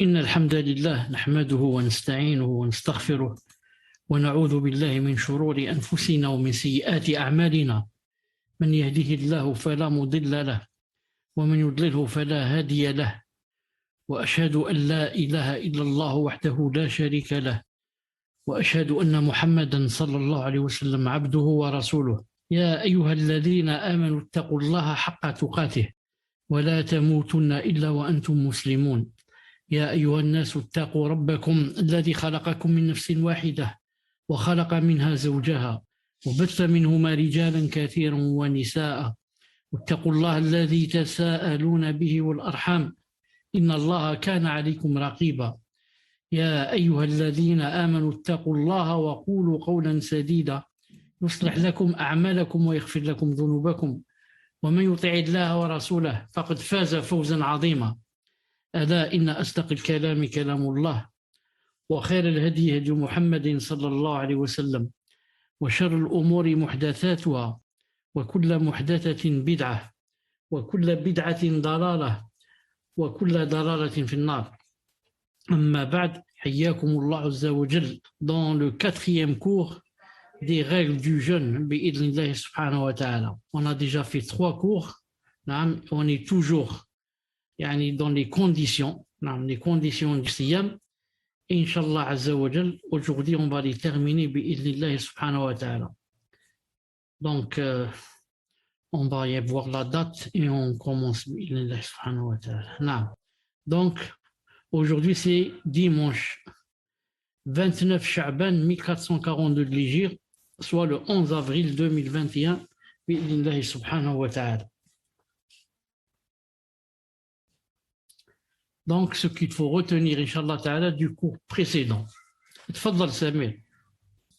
إن الحمد لله نحمده ونستعينه ونستغفره ونعوذ بالله من شرور أنفسنا ومن سيئات أعمالنا من يهده الله فلا مضل له ومن يضلله فلا هادي له وأشهد أن لا إله إلا الله وحده لا شريك له وأشهد أن محمدا صلى الله عليه وسلم عبده ورسوله يا أيها الذين آمنوا اتقوا الله حق تقاته ولا تموتن إلا وأنتم مسلمون يا أيها الناس اتقوا ربكم الذي خلقكم من نفس واحدة وخلق منها زوجها وبث منهما رجالا كثيرا ونساء واتقوا الله الذي تساءلون به والأرحام إن الله كان عليكم رقيبا يا أيها الذين آمنوا اتقوا الله وقولوا قولا سديدا يصلح لكم أعمالكم ويغفر لكم ذنوبكم ومن يطع الله ورسوله فقد فاز فوزا عظيما ألا إن أصدق الكلام كلام الله وخير الهدي هدي محمد صلى الله عليه وسلم وشر الأمور محدثاتها وكل محدثة بدعة وكل بدعة ضلالة وكل ضلالة في النار أما بعد حياكم الله عز وجل dans le 4e cours des règles du jeûne بإذن الله سبحانه وتعالى. On a déjà fait 3 cours, on est toujours dans les conditions du siyam. Et Inch'Allah Azza wa Jal, aujourd'hui on va les terminer bi'idhnillah subhanahu wa ta'ala. Donc on va y voir la date et on commence bi'idhnillah subhanahu wa ta'ala. Donc aujourd'hui c'est dimanche 29 Sha'ban 1442 de l'Hégire, soit le 11 avril 2021 bi'idhnillah subhanahu wa ta'ala. Donc, ce qu'il faut retenir, Inch'Allah Ta'ala, du cours précédent. Tfaddal Samir.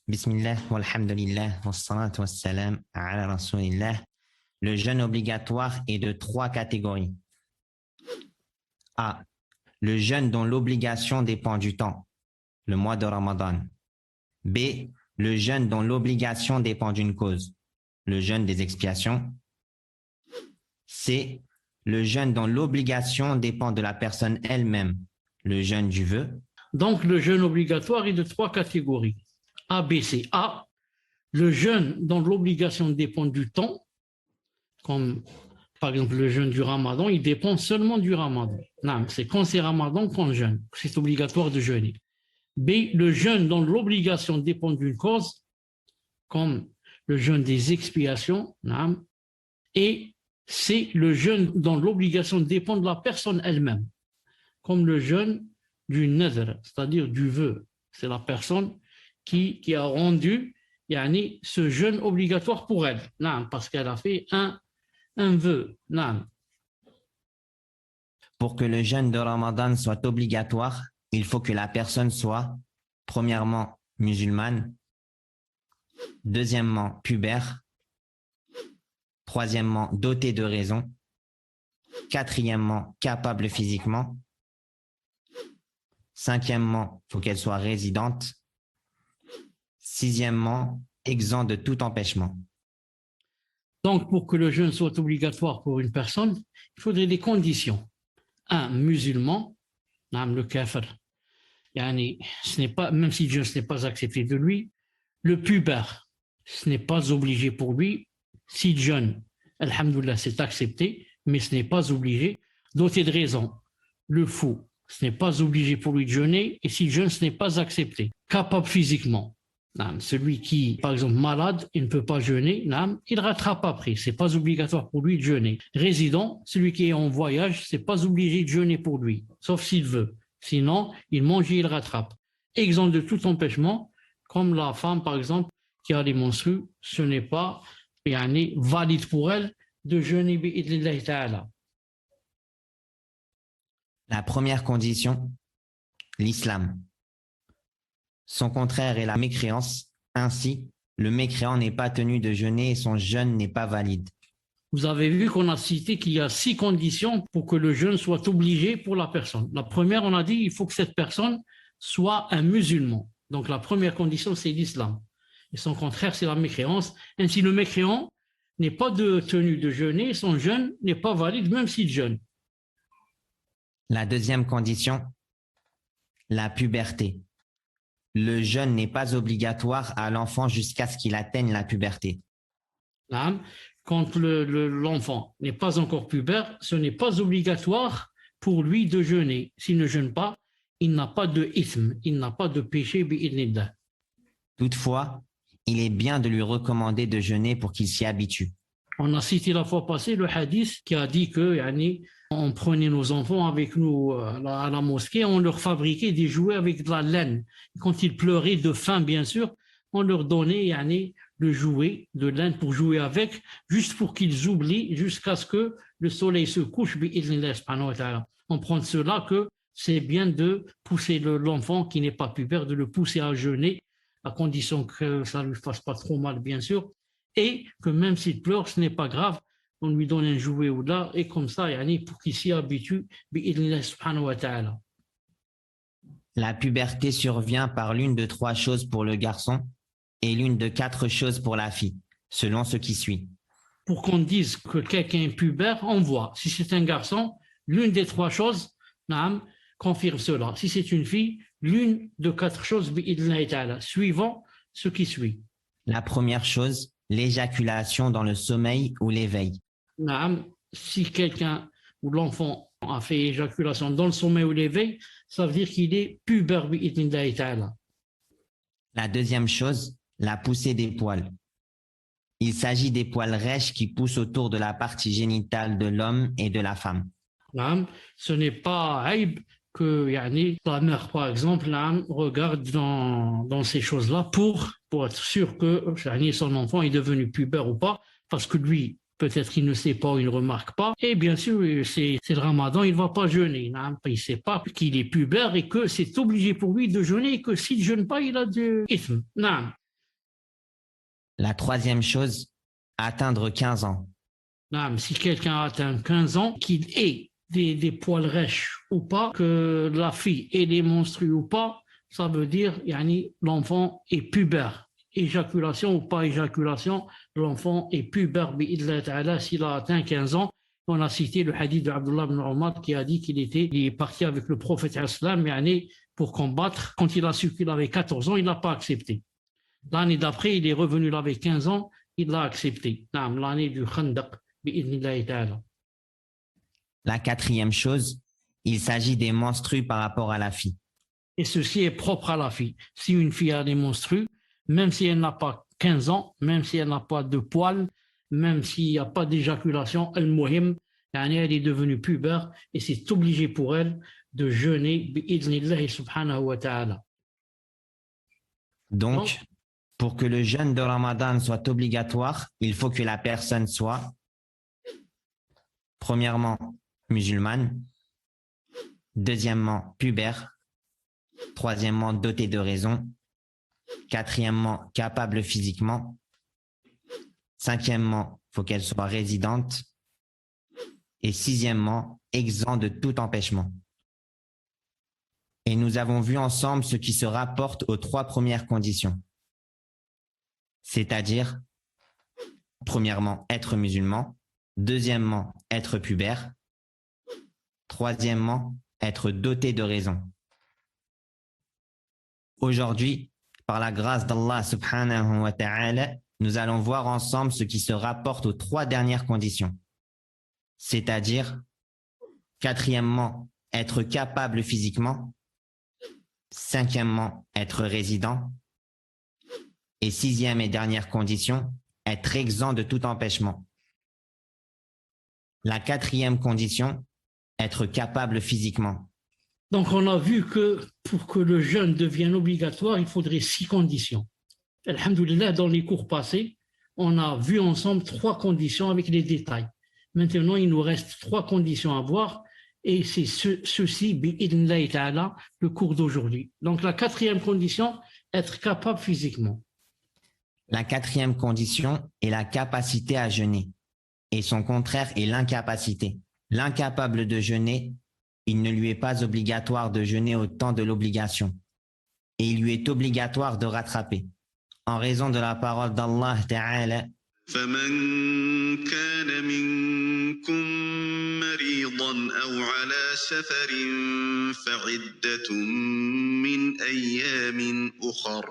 Bismillah, walhamdulillah, wassalatu wassalam, ala rasulillah. Le jeûne obligatoire est de 3 catégories. A. Le jeûne dont l'obligation dépend du temps, le mois de Ramadan. B. Le jeûne dont l'obligation dépend d'une cause, le jeûne des expiations. C. Le jeûne dont l'obligation dépend de la personne elle-même, le jeûne du vœu. Donc, le jeûne obligatoire est de 3 catégories. A, B, C. A, le jeûne dont l'obligation dépend du temps, comme par exemple le jeûne du Ramadan, il dépend seulement du Ramadan. Non, c'est quand c'est Ramadan qu'on jeûne, c'est obligatoire de jeûner. B, le jeûne dont l'obligation dépend d'une cause, comme le jeûne des expiations. Non, et c'est le jeûne dont l'obligation dépend de la personne elle-même, comme le jeûne du nadr, c'est-à-dire du vœu. C'est la personne qui a rendu ce jeûne obligatoire pour elle, parce qu'elle a fait un vœu. Pour que le jeûne de Ramadan soit obligatoire, il faut que la personne soit, premièrement, musulmane, deuxièmement, pubère, troisièmement, dotée de raison. Quatrièmement, capable physiquement. Cinquièmement, il faut qu'elle soit résidente. Sixièmement, exempt de tout empêchement. Donc, pour que le jeûne soit obligatoire pour une personne, il faudrait des conditions. Un musulman, le kafir, ce n'est pas, même si le jeûne n'est pas accepté de lui. Le pubère, ce n'est pas obligé pour lui. Si jeûne, alhamdoulilah, c'est accepté, mais ce n'est pas obligé. Doté de raison, le fou, ce n'est pas obligé pour lui de jeûner, et si jeûne, ce n'est pas accepté. Capable physiquement, celui qui, par exemple, malade, il ne peut pas jeûner, il rattrape après, ce n'est pas obligatoire pour lui de jeûner. Résident, celui qui est en voyage, ce n'est pas obligé de jeûner pour lui, sauf s'il veut. Sinon, il mange et il rattrape. Exempt de tout empêchement, comme la femme, par exemple, qui a des menstrues, ce n'est pas valide pour elle de jeûner bi'idhnillah ta'ala. La première condition, l'islam. Son contraire est la mécréance. Ainsi, le mécréant n'est pas tenu de jeûner et son jeûne n'est pas valide. Vous avez vu qu'on a cité qu'il y a 6 conditions pour que le jeûne soit obligé pour la personne. La première, on a dit il faut que cette personne soit un musulman. Donc la première condition, c'est l'islam. Et son contraire, c'est la mécréance. Ainsi, le mécréant n'est pas tenu de jeûner, son jeûne n'est pas valide, même s'il jeûne. La deuxième condition, La puberté. Le jeûne n'est pas obligatoire à l'enfant jusqu'à ce qu'il atteigne la puberté. Naam. Quand l'enfant n'est pas encore pubère, ce n'est pas obligatoire pour lui de jeûner. S'il ne jeûne pas, il n'a pas de ism, il n'a pas de péché bi'idnillah. Toutefois, il est bien de lui recommander de jeûner pour qu'il s'y habitue. On a cité la fois passée le hadith qui a dit que on prenait nos enfants avec nous à la mosquée, on leur fabriquait des jouets avec de la laine. Quand ils pleuraient de faim, bien sûr, on leur donnait le jouet de laine pour jouer avec, juste pour qu'ils oublient jusqu'à ce que le soleil se couche. On prend de cela que c'est bien de pousser l'enfant qui n'est pas pubère, de le pousser à jeûner, à condition que ça ne lui fasse pas trop mal, bien sûr, et que même s'il pleure, ce n'est pas grave, on lui donne un jouet ou là, et comme ça, pour qu'il s'y habitue, La puberté survient par l'une de 3 choses pour le garçon et l'une de 4 choses pour la fille, selon ce qui suit. Pour qu'on dise que quelqu'un est pubère, on voit. Si c'est un garçon, l'une des 3 choses, confirme cela. Si c'est une fille, l'une de 4 choses, suivant ce qui suit. La première chose, l'éjaculation dans le sommeil ou l'éveil. Si quelqu'un ou l'enfant a fait éjaculation dans le sommeil ou l'éveil, ça veut dire qu'il est pubère. La deuxième chose, la poussée des poils. Il s'agit des poils rêches qui poussent autour de la partie génitale de l'homme et de la femme. Ce n'est pas aïb que la mère, par exemple, regarde dans ces choses-là pour être sûr que son enfant est devenu pubère ou pas, parce que lui, peut-être qu'il ne sait pas ou il ne remarque pas. Et bien sûr, c'est le ramadan, il ne va pas jeûner. Il ne sait pas qu'il est pubère et que c'est obligé pour lui de jeûner et que s'il ne jeûne pas, il a de ism. La troisième chose, atteindre 15 ans. Si quelqu'un a atteint 15 ans, qu'il ait des poils rêches ou pas, que la fille ait des menstrues ou pas, ça veut dire l'enfant est pubère. Éjaculation ou pas éjaculation, l'enfant est pubère s'il a atteint 15 ans. On a cité le hadith d'Abdullah ibn Omar qui a dit qu'il est parti avec le prophète islam pour combattre. Quand il a su qu'il avait 14 ans, il n'a pas accepté. L'année d'après, il est revenu là avec 15 ans, il l'a accepté. L'année du Khandaq, bi'idnillahi ta'ala. La quatrième chose, il s'agit des menstrues par rapport à la fille. Et ceci est propre à la fille. Si une fille a des menstrues, même si elle n'a pas 15 ans, même si elle n'a pas de poils, même s'il n'y a pas d'éjaculation, elle est devenue pubère et c'est obligé pour elle de jeûner bi'idnillahi subhanahu wa ta'ala. Donc, pour que le jeûne de Ramadan soit obligatoire, il faut que la personne soit, premièrement, musulmane, deuxièmement, pubère, troisièmement, dotée de raison, quatrièmement, capable physiquement, cinquièmement, il faut qu'elle soit résidente, et sixièmement, exempt de tout empêchement. Et nous avons vu ensemble ce qui se rapporte aux 3 premières conditions. C'est-à-dire, premièrement, être musulman, deuxièmement, être pubère, troisièmement, être doté de raison. Aujourd'hui, par la grâce d'Allah subhanahu wa ta'ala, nous allons voir ensemble ce qui se rapporte aux 3 dernières conditions. C'est-à-dire, quatrièmement, être capable physiquement, cinquièmement, être résident, et sixième et dernière condition, être exempt de tout empêchement. La quatrième condition, être capable physiquement. Donc on a vu que pour que le jeûne devienne obligatoire, il faudrait 6 conditions. Alhamdoulilah, dans les cours passés, on a vu ensemble 3 conditions avec les détails. Maintenant, il nous reste 3 conditions à voir et c'est ceci, bi'idnillahi ta'ala, le cours d'aujourd'hui. Donc la 4e condition, être capable physiquement. La 4e condition est la capacité à jeûner et son contraire est l'incapacité. L'incapable de jeûner, il ne lui est pas obligatoire de jeûner au temps de l'obligation et il lui est obligatoire de rattraper. En raison de la parole d'Allah Ta'ala, فمن كان منكم مريضا أو على سفر فعدة من أيام أخر.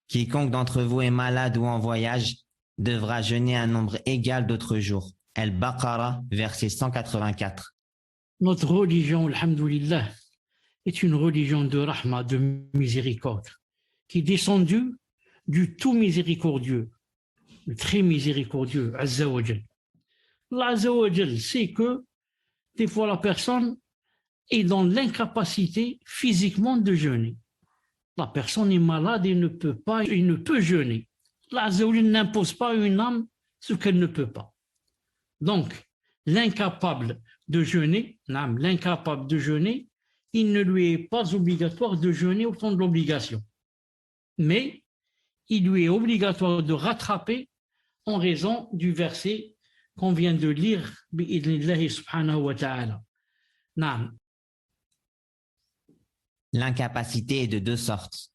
Quiconque d'entre vous est malade ou en voyage devra jeûner un nombre égal d'autres jours. Al-Baqarah, verset 184. Notre religion, alhamdoulilah, est une religion de rahma, de miséricorde, qui est descendue du tout miséricordieux, le très miséricordieux, Azza wa Jal. Allah Azza wa Jal sait que des fois la personne est dans l'incapacité physiquement de jeûner. La personne est malade et il ne peut jeûner. Allah Azza wa Jal n'impose pas à une âme ce qu'elle ne peut pas. Donc, l'incapable de jeûner, il ne lui est pas obligatoire de jeûner autant de l'obligation. Mais il lui est obligatoire de rattraper en raison du verset qu'on vient de lire, bi'idnillahi subhanahu wa ta'ala. Naam. L'incapacité est de deux sortes.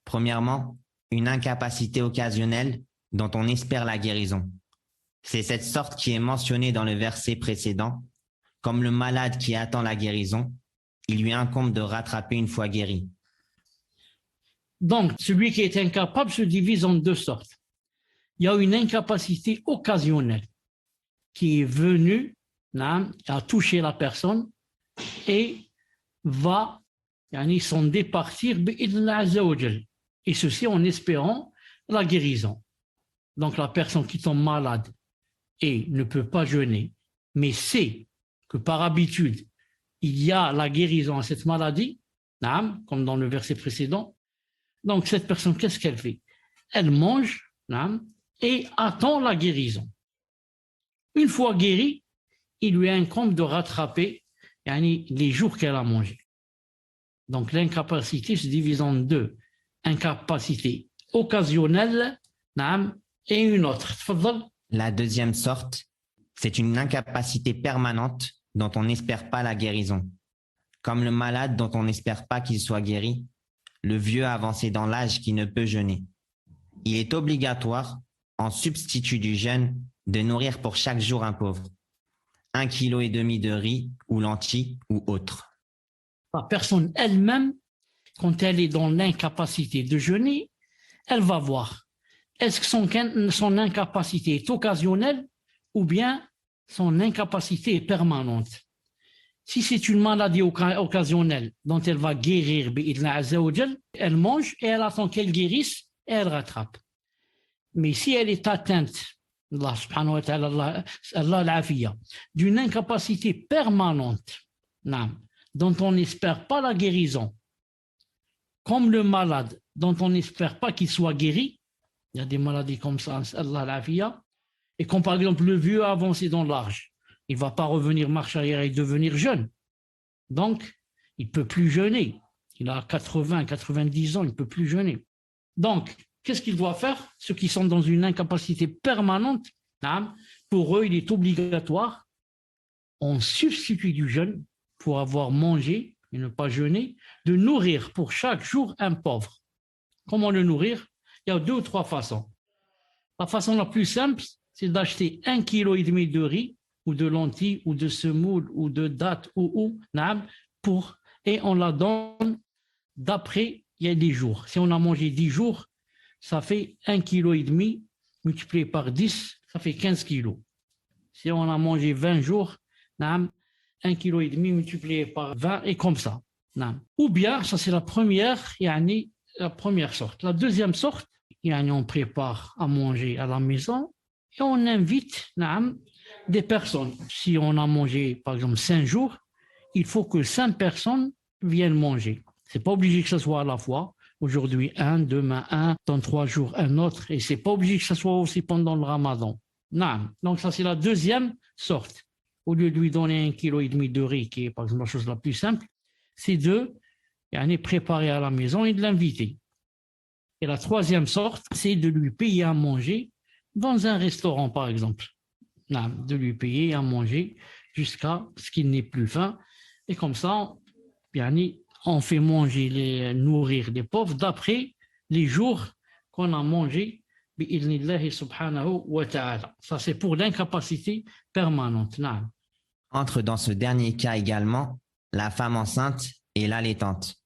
Premièrement, une incapacité occasionnelle dont on espère la guérison. C'est cette sorte qui est mentionnée dans le verset précédent. Comme le malade qui attend la guérison, il lui incombe de rattraper une fois guéri. Donc, celui qui est incapable se divise en deux sortes. Il y a une incapacité occasionnelle qui est venue à toucher la personne et va s'en départir, et ceci en espérant la guérison. Donc, la personne qui tombe malade et ne peut pas jeûner, mais sait que par habitude, il y a la guérison à cette maladie, comme dans le verset précédent. Donc, cette personne, qu'est-ce qu'elle fait? Elle mange et attend la guérison. Une fois guérie, il lui incombe de rattraper les jours qu'elle a mangé. Donc, l'incapacité se divise en deux. Incapacité occasionnelle et une autre. La deuxième sorte, c'est une incapacité permanente dont on n'espère pas la guérison. Comme le malade dont on n'espère pas qu'il soit guéri, le vieux avancé dans l'âge qui ne peut jeûner. Il est obligatoire, en substitut du jeûne, de nourrir pour chaque jour un pauvre. 1,5 kg de riz ou lentilles ou autre. La personne elle-même, quand elle est dans l'incapacité de jeûner, elle va voir. Est-ce que son incapacité est occasionnelle ou bien son incapacité est permanente? Si c'est une maladie occasionnelle dont elle va guérir, elle mange et elle attend qu'elle guérisse et elle rattrape. Mais si elle est atteinte, Allah subhanahu wa ta'ala, d'une incapacité permanente, dont on n'espère pas la guérison, comme le malade dont on n'espère pas qu'il soit guéri, il y a des maladies comme ça, et comme par exemple le vieux avancé dans l'âge, il ne va pas revenir marche arrière et devenir jeune. Donc, il ne peut plus jeûner. Il a 80, 90 ans, il ne peut plus jeûner. Donc, qu'est-ce qu'il doit faire? Ceux qui sont dans une incapacité permanente, pour eux, il est obligatoire, en substitut du jeûne, pour avoir mangé et ne pas jeûner, de nourrir pour chaque jour un pauvre. Comment le nourrir? Il y a 2 ou 3 façons. La façon la plus simple, c'est d'acheter 1,5 kg de riz ou de lentilles ou de semoule ou de dattes et on la donne d'après il y a des jours. Si on a mangé 10 jours, ça fait 1,5 kg multiplié par 10, ça fait 15 kg. Si on a mangé 20 jours, 1,5 kg multiplié par 20 et comme ça. Ou bien, ça c'est la première sorte. La deuxième sorte, on prépare à manger à la maison et on invite des personnes. Si on a mangé par exemple 5 jours, il faut que 5 personnes viennent manger. C'est pas obligé que ce soit à la fois. Aujourd'hui un, demain un, dans 3 jours un autre, et c'est pas obligé que ce soit aussi pendant le Ramadan. Donc ça c'est la deuxième sorte. Au lieu de lui donner 1,5 kg de riz, qui est par exemple la chose la plus simple, c'est de préparer à la maison et de l'inviter. Et la troisième sorte, c'est de lui payer à manger dans un restaurant, par exemple. De lui payer à manger jusqu'à ce qu'il n'ait plus faim. Et comme ça, on fait nourrir les pauvres d'après les jours qu'on a mangé bi'idhnillahi subhanahu wa ta'ala. Ça, c'est pour l'incapacité permanente. Naam. Entre dans ce dernier cas également la femme enceinte et l'allaitante.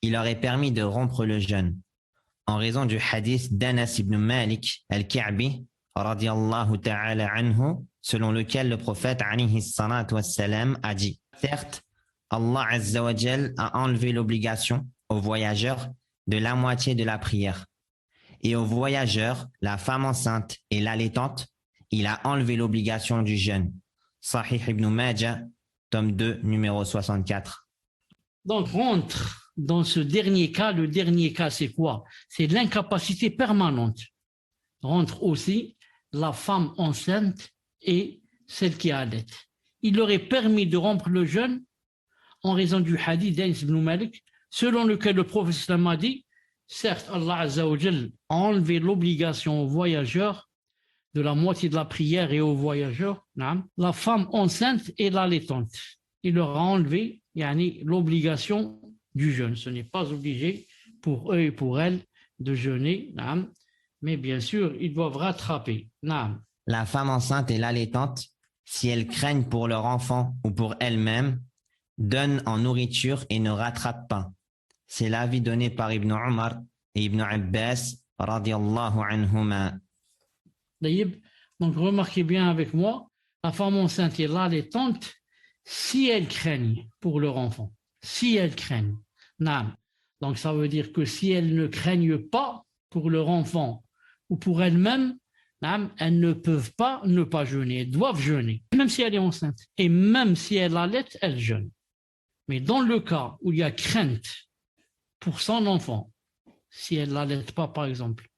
Il leur est permis de rompre le jeûne en raison du hadith d'Anas ibn Malik al-Ka'bi radiyallahu ta'ala anhu, selon lequel le prophète alayhi salatu wassalam a dit: certes, Allah azza wa jal a enlevé l'obligation aux voyageurs de la moitié de la prière, et aux voyageurs, la femme enceinte et l'allaitante, il a enlevé l'obligation du jeûne. Sahih ibn Majah, tome 2, numéro 64. Donc, rentre dans ce dernier cas. Le dernier cas, c'est quoi? C'est l'incapacité permanente. Rentre aussi la femme enceinte et celle qui allait. Il leur est permis de rompre le jeûne en raison du hadith d'Anas ibn Malik, selon lequel le prophète a dit: certes, Allah Azza wa Jal a enlevé l'obligation aux voyageurs de la moitié de la prière et aux voyageurs, la femme enceinte et l'allaitante. Il leur a enlevé l'obligation du jeûne. Ce n'est pas obligé pour eux et pour elles de jeûner, mais bien sûr, ils doivent rattraper. La femme enceinte et l'allaitante, si elles craignent pour leur enfant ou pour elles-mêmes, donnent en nourriture et ne rattrapent pas. C'est l'avis donné par Ibn Umar et Ibn Abbas radiyallahu anhuma. Donc remarquez bien avec moi, la femme enceinte et l'allaitante, si elles craignent pour leur enfant, si elles craignent, donc ça veut dire que si elles ne craignent pas pour leur enfant ou pour elles-mêmes, elles ne peuvent pas ne pas jeûner, elles doivent jeûner, même si elle est enceinte, et même si elle allait, elle jeûne. Mais dans le cas où il y a crainte pour son enfant, si elle n'allait pas par exemple,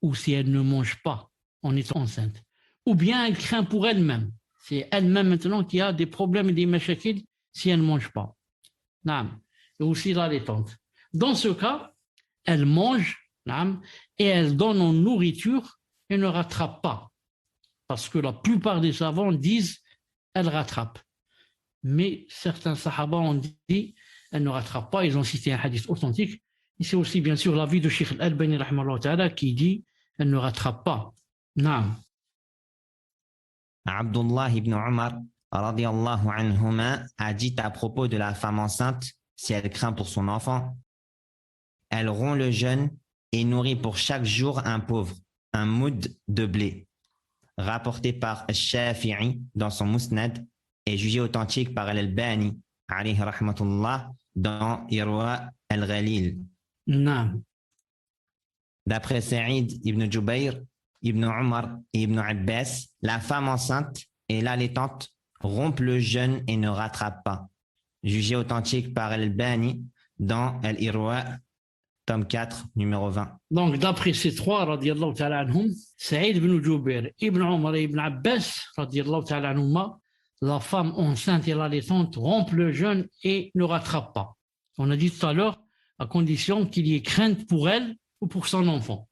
ou si elle ne mange pas en étant enceinte, ou bien elle craint pour elle-même, c'est elle-même maintenant qui a des problèmes et des mashakil si elle ne mange pas, et aussi l'allaitante. Dans ce cas, elle mange et elle donne en nourriture et ne rattrape pas, parce que la plupart des savants disent elle rattrape, mais certains sahaba ont dit elle ne rattrape pas. Ils ont cité un hadith authentique, et c'est aussi bien sûr l'avis de Cheikh Al-Albani rahimahullah ta'ala qui dit elle ne rattrape pas. Abdullah ibn Umar radiyallahu anhuma a dit à propos de la femme enceinte, si elle craint pour son enfant, elle rompt le jeûne et nourrit pour chaque jour un pauvre, un moud de blé. Rapporté par Shafi'i dans son Musnad et jugé authentique par Al-Albani alayhi rahmatullah dans Irwa al-Ghalil. D'après Saïd ibn Jubayr, Ibn Umar et Ibn Abbas, la femme enceinte et l'allaitante rompent le jeûne et ne rattrapent pas. Jugé authentique par Al-Albani dans Al-Irwa, tome 4, numéro 20. Donc, d'après ces trois, radiyallahu ta'ala anhum, Saïd ibn Jubayr, Ibn Umar et Ibn Abbas, radiyallahu ta'ala anhuma, la femme enceinte et l'allaitante rompent le jeûne et ne rattrapent pas. On a dit tout à l'heure, à condition qu'il y ait crainte pour elle ou pour son enfant.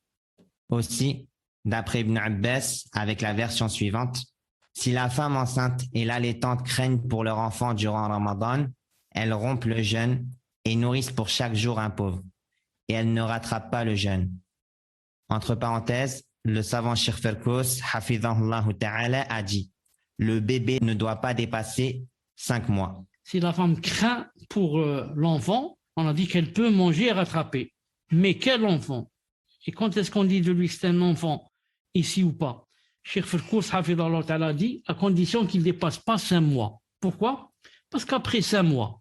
Aussi, d'après Ibn Abbas, avec la version suivante, si la femme enceinte et l'allaitante craignent pour leur enfant durant Ramadan, elles rompent le jeûne et nourrissent pour chaque jour un pauvre, et elles ne rattrapent pas le jeûne. Entre parenthèses, le savant Cheikh Ferkous, hafidhahullah ta'ala, a dit: le bébé ne doit pas dépasser 5 mois. Si la femme craint pour l'enfant, on a dit qu'elle peut manger et rattraper. Mais quel enfant? Et quand est-ce qu'on dit de lui que c'est un enfant, ici ou pas? Cheikh Ferkous, hafidhahullah ta'ala, dit à condition qu'il ne dépasse pas 5 mois. Pourquoi? Parce qu'après 5 mois,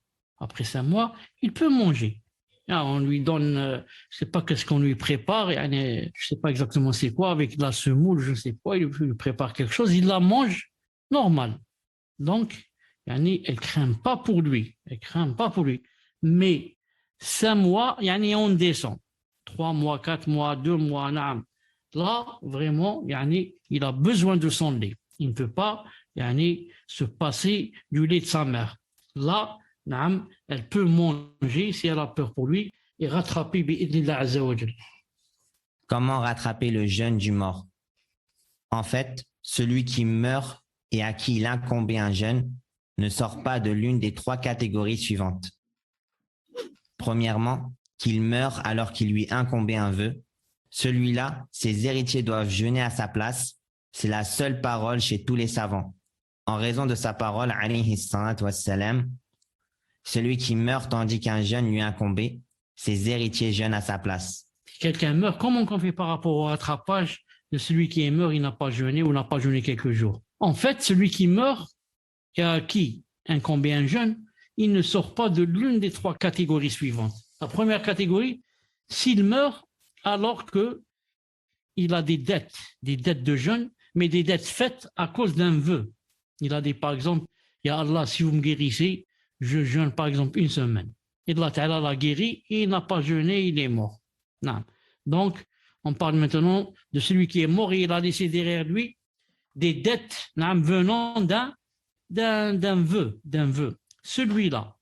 il peut manger. On lui donne, je ne sais pas qu'est-ce qu'on lui prépare, je ne sais pas exactement c'est quoi, avec de la semoule, je ne sais pas, il lui prépare quelque chose, il la mange normal. Donc, elle ne craint pas pour lui. Mais 5 mois, on descend. 3 mois, 4 mois, 2 mois, là, vraiment, il a besoin de son lait. Il ne peut pas se passer du lait de sa mère. Là, elle peut manger si elle a peur pour lui et rattraper bi'idhnillah azza wa jal. Comment rattraper le jeûne du mort? En fait, celui qui meurt et à qui il incombait un jeûne ne sort pas de l'une des 3 catégories suivantes. Premièrement, qu'il meurt alors qu'il lui incombait un vœu, Celui-là, ses héritiers doivent jeûner à sa place. C'est la seule parole chez tous les savants. En raison de sa parole, alayhi salatu wassalam, celui qui meurt tandis qu'un jeûne lui est incombé, ses héritiers jeûnent à sa place. Si quelqu'un meurt, comment on fait par rapport au rattrapage de celui qui est mort, il n'a pas jeûné ou n'a pas jeûné quelques jours? En fait, celui qui meurt et à qui incombé un jeûne, il ne sort pas de l'une des trois catégories suivantes. La première catégorie, s'il meurt alors qu'il a des dettes de jeûne, mais des dettes faites à cause d'un vœu. Il a dit par exemple, Ya Allah, si vous me guérissez, je jeûne par exemple une semaine. Et Allah Ta'ala l'a guéri, et il n'a pas jeûné, il est mort. Non. Donc, on parle maintenant de celui qui est mort et il a laissé derrière lui des dettes venant d'un vœu. Celui-là,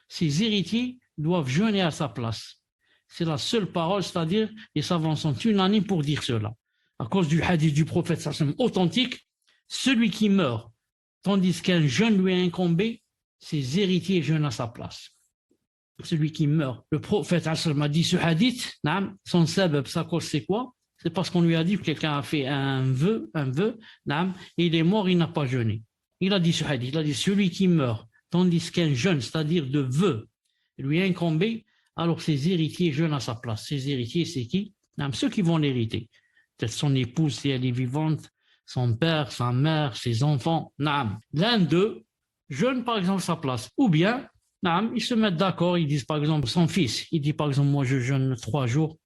ses héritiers doivent jeûner à sa place. C'est la seule parole, c'est-à-dire les savants sont unanimes pour dire cela. À cause du hadith du prophète sallam authentique, celui qui meurt, tandis qu'un jeûne lui est incombé, ses héritiers jeûnent à sa place. Celui qui meurt, le prophète sallam a dit ce hadith, son sabab, sa cause c'est quoi? C'est parce qu'on lui a dit que quelqu'un a fait un vœu, et il est mort, il n'a pas jeûné. Il a dit ce hadith, il a dit celui qui meurt, tandis qu'un jeûne, c'est-à-dire de vœu, lui est incombé, alors ses héritiers jeûnent à sa place. Ses héritiers, c'est qui? Ceux qui vont l'hériter. Peut-être son épouse, si elle est vivante, son père, sa mère, ses enfants. L'un d'eux jeûne par exemple sa place. Ou bien, ils se mettent d'accord, ils disent par exemple, son fils, il dit par exemple, moi je jeûne 3 jours.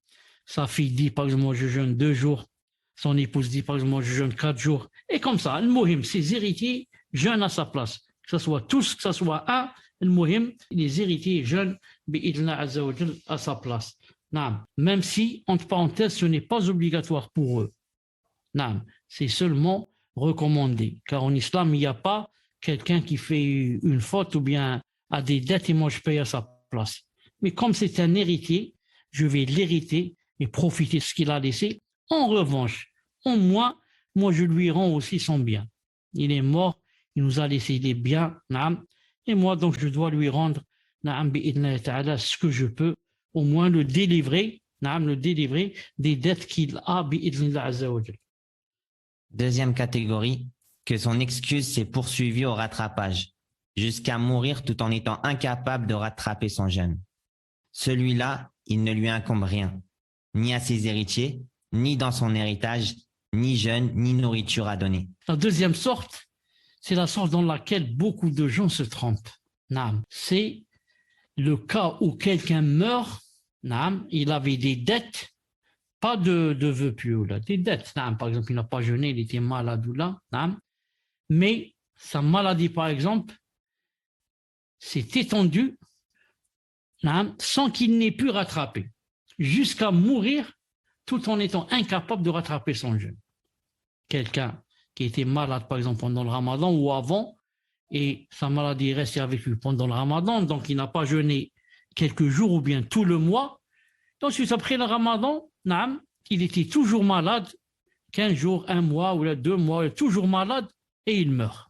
Sa fille dit par exemple, moi je jeûne 2 jours. Son épouse dit par exemple, moi je jeûne 4 jours. Et comme ça, le muhim, ses héritiers jeûnent à sa place. Que ce soit tous, que ce soit un, le muhim, les héritiers jeûnent à sa place. Même si, entre parenthèses, ce n'est pas obligatoire pour eux. C'est seulement recommandé. Car en islam, il n'y a pas quelqu'un qui fait une faute ou bien a des dettes et moi je paye à sa place. Mais comme c'est un héritier, je vais l'hériter et profiter de ce qu'il a laissé. En revanche, au moins, moi je lui rends aussi son bien. Il est mort, il nous a laissé des biens, et moi donc je dois lui rendre ce que je peux, au moins le délivrer des dettes qu'il a. Deuxième catégorie, que son excuse s'est poursuivie au rattrapage, jusqu'à mourir tout en étant incapable de rattraper son jeûne. Celui-là, il ne lui incombe rien, ni à ses héritiers, ni dans son héritage, ni jeûne, ni nourriture à donner. La deuxième sorte, c'est la sorte dans laquelle beaucoup de gens se trompent. C'est le cas où quelqu'un meurt, il avait des dettes, pas de vœux pieux, des dettes. Par exemple, il n'a pas jeûné, il était malade ou là, mais sa maladie, par exemple, s'est étendue sans qu'il n'ait pu rattraper, jusqu'à mourir tout en étant incapable de rattraper son jeûne. Quelqu'un qui était malade, par exemple, pendant le ramadan ou avant, et sa maladie est restée avec lui pendant le ramadan, donc il n'a pas jeûné quelques jours ou bien tout le mois. Ensuite, après le ramadan, il était toujours malade, 15 jours, 1 mois ou 2 mois, toujours malade, et il meurt.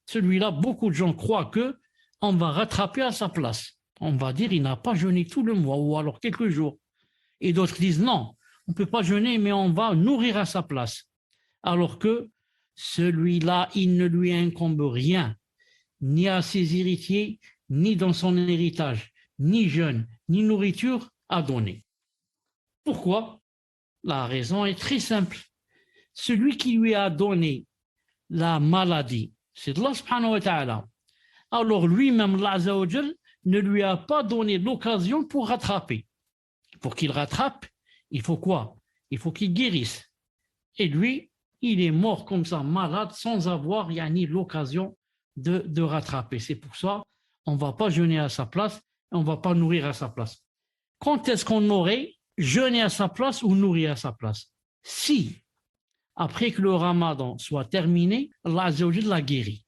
Celui-là, beaucoup de gens croient qu'on va rattraper à sa place. On va dire il n'a pas jeûné tout le mois ou alors quelques jours. Et d'autres disent non, on ne peut pas jeûner, mais on va nourrir à sa place. Alors que celui-là, il ne lui incombe rien, ni à ses héritiers, ni dans son héritage, ni jeûne, ni nourriture à donner. Pourquoi? La raison est très simple. Celui qui lui a donné la maladie, c'est Allah subhanahu wa ta'ala. Alors lui-même, Allah azza wa jal, ne lui a pas donné l'occasion pour rattraper. Pour qu'il rattrape, il faut quoi? Il faut qu'il guérisse. Et lui, il est mort comme ça, malade, sans avoir l'occasion de rattraper. C'est pour ça qu'on ne va pas jeûner à sa place, on ne va pas nourrir à sa place. Quand est-ce qu'on aurait jeûné à sa place ou nourri à sa place? Si, après que le ramadan soit terminé, Allah azza wa jal l'a guéri.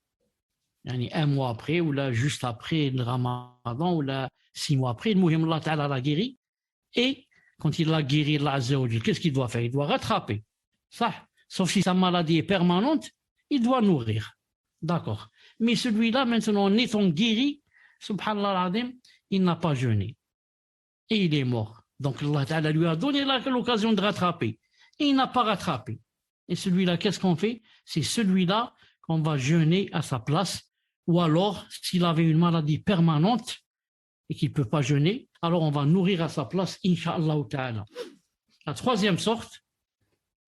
1 mois après, ou là, juste après le ramadan, ou là, 6 mois après, le Muhim Allah Ta'ala l'a guéri. Et quand il l'a guéri, Allah azza wa jal, qu'est-ce qu'il doit faire? Il doit rattraper. Ça. Sauf si sa maladie est permanente, il doit nourrir. D'accord. Mais celui-là, maintenant, en étant guéri, subhanallah al-azim, il n'a pas jeûné. Et il est mort. Donc Allah Ta'ala lui a donné l'occasion de rattraper. Et il n'a pas rattrapé. Et celui-là, qu'est-ce qu'on fait? C'est celui-là qu'on va jeûner à sa place. Ou alors, s'il avait une maladie permanente et qu'il ne peut pas jeûner, alors on va nourrir à sa place, Inch'Allah Ta'ala. La troisième sorte,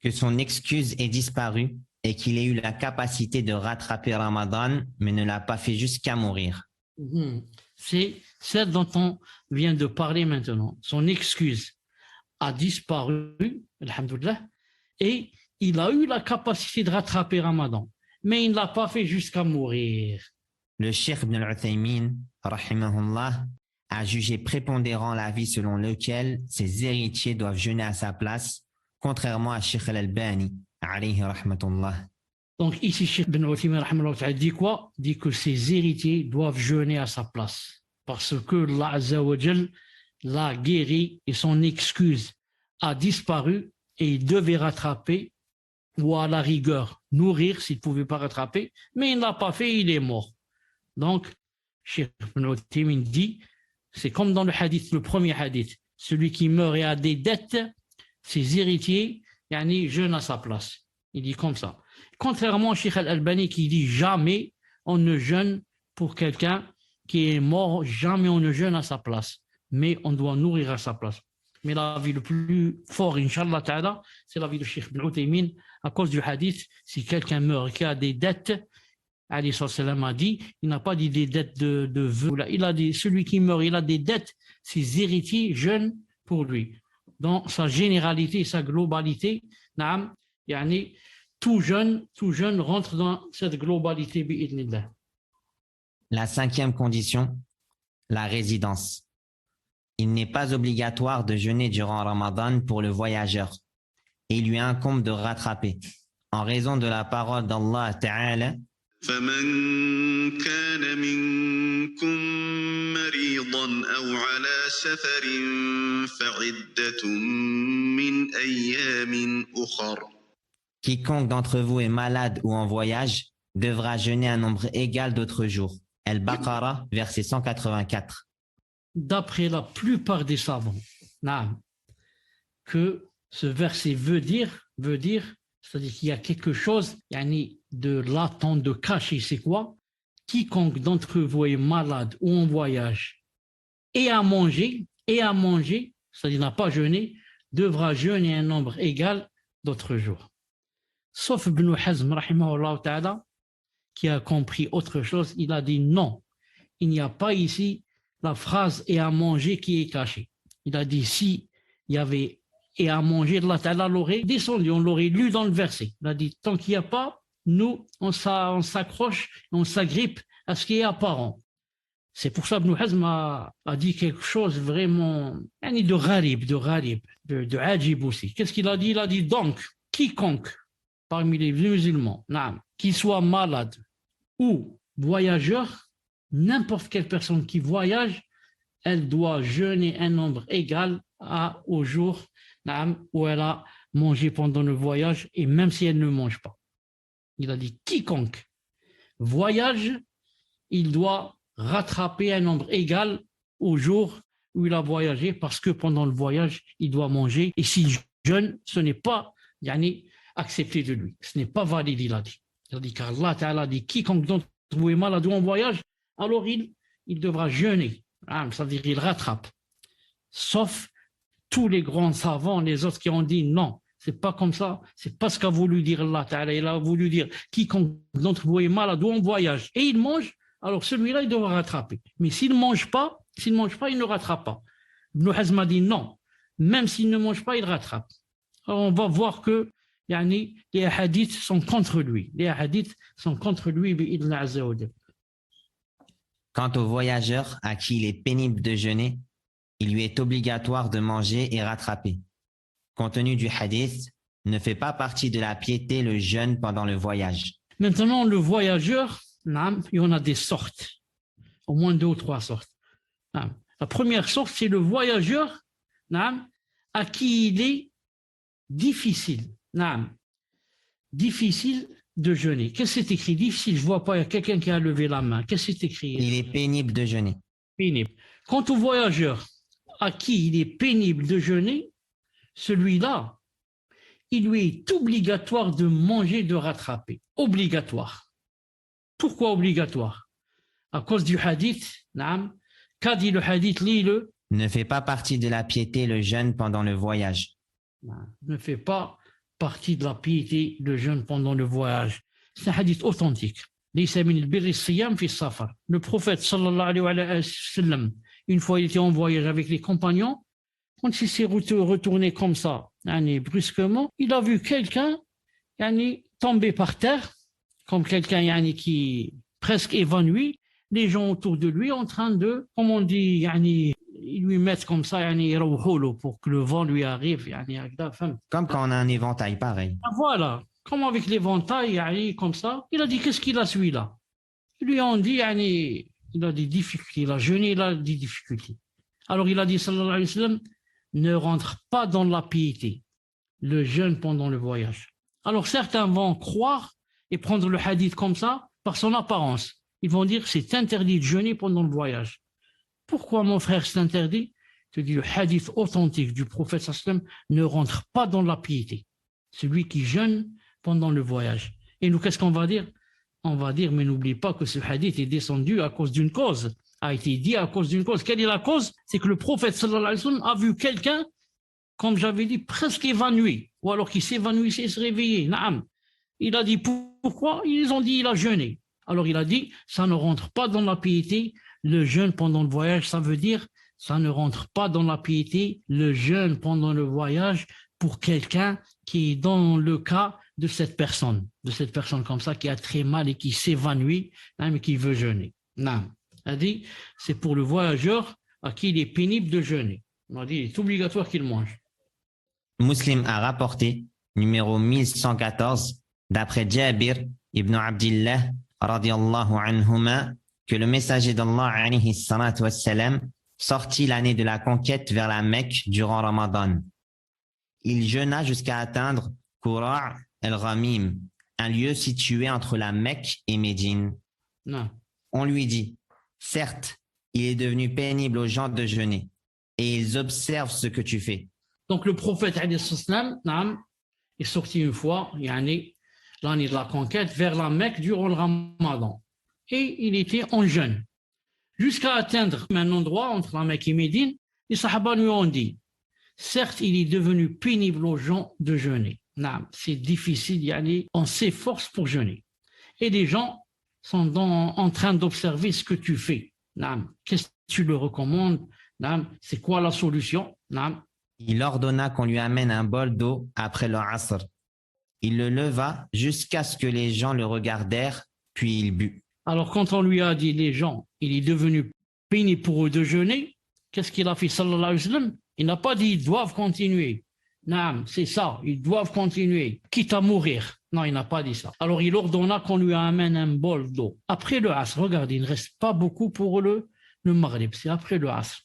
Que son excuse ait disparu et qu'il ait eu la capacité de rattraper Ramadan, mais ne l'a pas fait jusqu'à mourir. c'est celle dont on vient de parler maintenant. Son excuse a disparu, alhamdoulilah, et il a eu la capacité de rattraper Ramadan, mais il ne l'a pas fait jusqu'à mourir. Le Cheikh Ibn al-Uthaymin, rahimahullah, a jugé prépondérant l'avis selon lequel ses héritiers doivent jeûner à sa place, contrairement à Cheikh al-Albani, alayhi rahmatullah. Donc ici, Cheikh Ibn Uthaymin rahimahullah dit quoi? Dit que ses héritiers doivent jeûner à sa place, parce que Allah Azza wa Jal l'a guéri et son excuse a disparu et il devait rattraper ou à la rigueur nourrir s'il ne pouvait pas rattraper, mais il ne l'a pas fait, il est mort. Donc, Cheikh Ibn Uthaymin dit, c'est comme dans le hadith, le premier hadith, celui qui meurt et a des dettes, ses héritiers, jeûnent à sa place. Il dit comme ça. Contrairement à Cheikh Al-Albani qui dit jamais on ne jeûne pour quelqu'un qui est mort, jamais on ne jeûne à sa place, mais on doit nourrir à sa place. Mais l'avis le plus fort, Inch'Allah Ta'ala, c'est l'avis de Cheikh Ibn Uthaymin, à cause du hadith, si quelqu'un meurt et qui a des dettes, Ali sallam a dit, il n'a pas dit des dettes de vœux, il a dit, celui qui meurt, il a des dettes, ses héritiers jeûnent pour lui. Dans sa généralité, sa globalité, tout jeune rentre dans cette globalité, bi'idnillah. La cinquième condition, la résidence. Il n'est pas obligatoire de jeûner durant Ramadan pour le voyageur et il lui incombe de rattraper en raison de la parole d'Allah Ta'ala. فمن كان منكم مريضا أو على سفر فعدة من أيام أخر. Quiconque d'entre vous est malade ou en voyage devra jeûner un nombre égal d'autres jours. Al-Baqarah, verset 184. D'après la plupart des savants, que ce verset veut dire, c'est-à-dire qu'il y a quelque chose de latent, de caché. C'est quoi? Quiconque d'entre vous est malade ou en voyage et à manger, c'est-à-dire n'a pas jeûné, devra jeûner un nombre égal d'autres jours. Sauf Ibn Hazm, rahimahullah ta'ala, qui a compris autre chose, il a dit non, il n'y a pas ici la phrase « et à manger » qui est cachée. Il a dit si il y avait « et à manger », Allah Ta'ala l'aurait descendu, on l'aurait lu dans le verset. Il a dit tant qu'il n'y a pas, nous, on s'accroche, on s'agrippe à ce qui est apparent. C'est pour ça que Ibn Hazm a dit quelque chose vraiment de gharib, de ajib aussi. Qu'est-ce qu'il a dit? Il a dit donc, quiconque parmi les musulmans, qui soit malade ou voyageur, n'importe quelle personne qui voyage, elle doit jeûner un nombre égal au jour où elle a mangé pendant le voyage, et même si elle ne mange pas. Il a dit quiconque voyage, il doit rattraper un nombre égal au jour où il a voyagé, parce que pendant le voyage, il doit manger, et s'il jeûne, ce n'est pas accepté de lui. Ce n'est pas valide, il a dit. Il a dit car Allah Ta'ala dit quiconque d'entre vous est malade ou en voyage, alors il devra jeûner. C'est-à-dire il rattrape. Sauf tous les grands savants, les autres qui ont dit non, c'est pas comme ça, c'est pas ce qu'a voulu dire Allah Ta'ala. Il a voulu dire quiconque d'entre vous est malade ou en voyage et il mange, alors celui-là il devra rattraper. Mais s'il ne mange pas, il ne rattrape pas. Ibn Hazm a dit non, même s'il ne mange pas, il rattrape. Alors on va voir que les hadiths sont contre lui. Bi'idhnillah Azza wa Jal. Quant au voyageur à qui il est pénible de jeûner, il lui est obligatoire de manger et rattraper. Compte tenu du hadith, ne fait pas partie de la piété le jeûne pendant le voyage. Maintenant, le voyageur, il y en a des sortes, au moins 2 ou 3 sortes. La première sorte, c'est le voyageur à qui il est difficile de jeûner. Qu'est-ce que c'est écrit? Difficile, je ne vois pas, il y a quelqu'un qui a levé la main. Qu'est-ce que c'est écrit? Il est pénible de jeûner. Pénible. Quant au voyageur à qui il est pénible de jeûner, celui-là, il lui est obligatoire de manger, de rattraper. Obligatoire. Pourquoi obligatoire? À cause du hadith, naam. Qu'a dit le hadith? Lis-le. Ne fait pas partie de la piété le jeûne pendant le voyage. Ne fait pas partie de la piété le jeûne pendant le voyage. C'est un hadith authentique. Le prophète sallallahu alayhi wa sallam, une fois il était en voyage avec les compagnons, quand il s'est retourné comme ça, brusquement, il a vu quelqu'un tomber par terre, comme quelqu'un qui presque évanoui, les gens autour de lui en train de, comme on dit, ils lui mettent comme ça, pour que le vent lui arrive. Comme quand on a un éventail pareil. Voilà, comme avec l'éventail, comme ça. Il a dit, qu'est-ce qu'il a celui-là? Ils lui ont dit, il a des difficultés, il a jeûné, il a des difficultés. Alors il a dit, sallallahu alayhi wa sallam, ne rentre pas dans la piété, le jeûne pendant le voyage. Alors certains vont croire et prendre le hadith comme ça, par son apparence. Ils vont dire, c'est interdit de jeûner pendant le voyage. Pourquoi, mon frère, c'est interdit? Je te dis, le hadith authentique du prophète sallam ne rentre pas dans la piété. Celui qui jeûne pendant le voyage. Et nous, qu'est-ce qu'on va dire? On va dire, mais n'oublie pas que ce hadith est descendu à cause d'une cause, a été dit à cause d'une cause. Quelle est la cause? C'est que le prophète sallallahu alayhi wa sallam a vu quelqu'un, comme j'avais dit, presque évanoui, ou alors qui s'évanouissait et se réveillait. Naam. Il a dit, pourquoi? Ils ont dit, il a jeûné. Alors il a dit, ça ne rentre pas dans la piété, le jeûne pendant le voyage, ça veut dire, ça ne rentre pas dans la piété, le jeûne pendant le voyage pour quelqu'un qui est dans le cas de cette personne comme ça, qui a très mal et qui s'évanouit, mais qui veut jeûner. Non. Il a dit, c'est pour le voyageur à qui il est pénible de jeûner. On a dit, il est obligatoire qu'il mange. Muslim a rapporté, numéro 1114, d'après Jabir ibn Abdillah, radiyallahu anhuma, que le messager d'Allah, alayhi salatu wassalam, sortit l'année de la conquête vers la Mecque durant Ramadan. Il jeûna jusqu'à atteindre Qura' el-Ramim, un lieu situé entre la Mecque et Médine. Non. On lui dit, certes, il est devenu pénible aux gens de jeûner, et ils observent ce que tu fais. Donc le prophète alayhi salam est sorti une fois, l'année de la conquête, vers la Mecque durant le Ramadan. Et il était en jeûne. Jusqu'à atteindre un endroit entre la Mecque et Médine, les Sahaba lui ont dit, certes, il est devenu pénible aux gens de jeûner. C'est difficile, on s'efforce pour jeûner. Et les gens sont en train d'observer ce que tu fais. Qu'est-ce que tu leur recommandes? C'est quoi la solution? Il ordonna qu'on lui amène un bol d'eau après le Asr. Il le leva jusqu'à ce que les gens le regardèrent, puis il but. Alors quand on lui a dit, les gens, il est devenu pénible pour eux de jeûner, qu'est-ce qu'il a fait, sallallahu alayhi wa sallam? Il n'a pas dit, ils doivent continuer. Non, c'est ça, ils doivent continuer, quitte à mourir. Non, il n'a pas dit ça. Alors il ordonna qu'on lui amène un bol d'eau. Après le Asr, regardez, il ne reste pas beaucoup pour le Maghrib, c'est après le Asr.